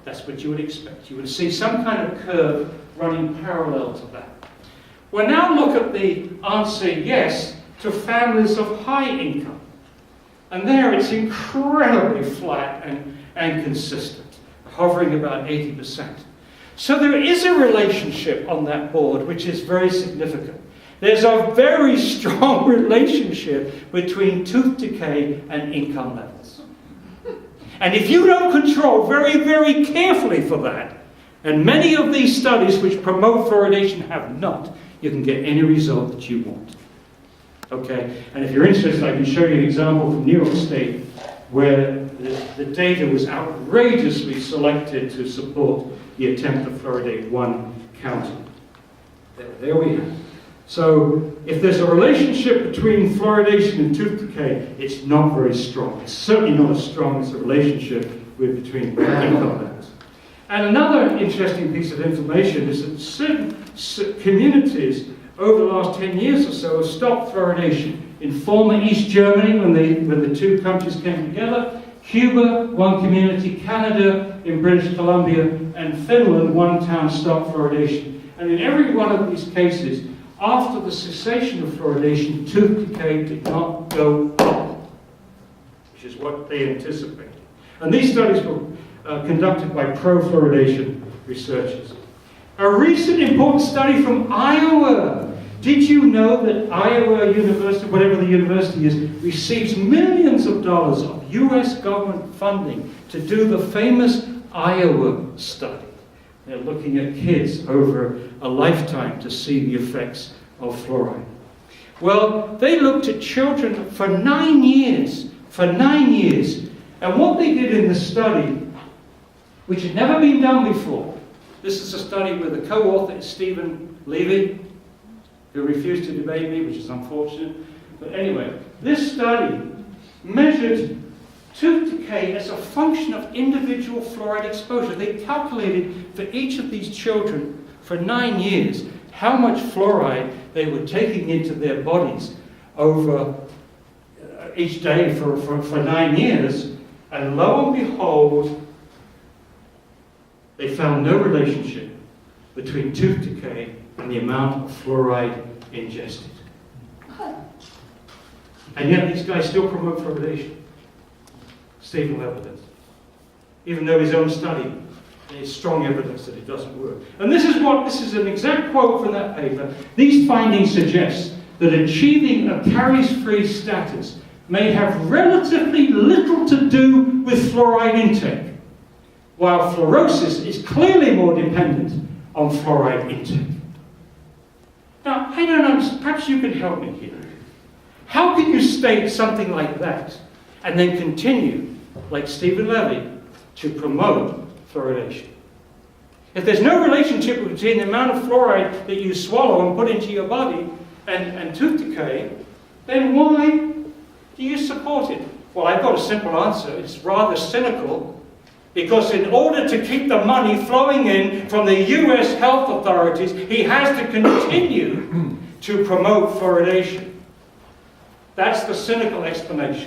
That's what you would expect. You would see some kind of curve running parallel to that. We'll now look at the answer yes to families of high income. And there it's incredibly flat and consistent, hovering about 80%. So there is a relationship on that board which is very significant. There's a very strong relationship between tooth decay and income levels. And if you don't control very, very carefully for that, and many of these studies which promote fluoridation have not, you can get any result that you want. Okay, and if you're interested, I can show you an example from New York State where the data was outrageously selected to support the attempt to fluoridate one county. There we have. So if there's a relationship between fluoridation and tooth decay, it's not very strong. It's certainly not as strong as the relationship between income levels. And another interesting piece of information is that certain communities over the last 10 years or so have stopped fluoridation. In former East Germany, when the two countries came together, Cuba, one community, Canada, in British Columbia, and Finland, one town stopped fluoridation. And in every one of these cases, after the cessation of fluoridation, tooth decay did not go up, which is what they anticipated. And these studies were conducted by pro-fluoridation researchers. A recent important study from Iowa. Did you know that Iowa University, whatever the university is, receives millions of dollars of US government funding to do the famous Iowa study? They're looking at kids over a lifetime to see the effects of fluoride. Well, they looked at children for 9 years. For 9 years. And what they did in the study, which had never been done before, this is a study where the co-author is Stephen Levy, who refused to debate me, which is unfortunate. But anyway, this study measured tooth decay as a function of individual fluoride exposure. They calculated for each of these children for 9 years how much fluoride they were taking into their bodies over each day for 9 years. And lo and behold, they found no relationship between tooth decay and the amount of fluoride ingested. And yet these guys still promote fluoridation. Stable evidence. Even though his own study, there's strong evidence that it doesn't work. And this is an exact quote from that paper. These findings suggest that achieving a caries-free status may have relatively little to do with fluoride intake, while fluorosis is clearly more dependent on fluoride intake. Now, I don't know, perhaps you can help me here. How can you state something like that and then continue, like Stephen Levy, to promote fluoridation? If there's no relationship between the amount of fluoride that you swallow and put into your body and tooth decay, then why do you support it? Well, I've got a simple answer. It's rather cynical. Because in order to keep the money flowing in from the US health authorities, he has to continue to promote fluoridation. That's the cynical explanation.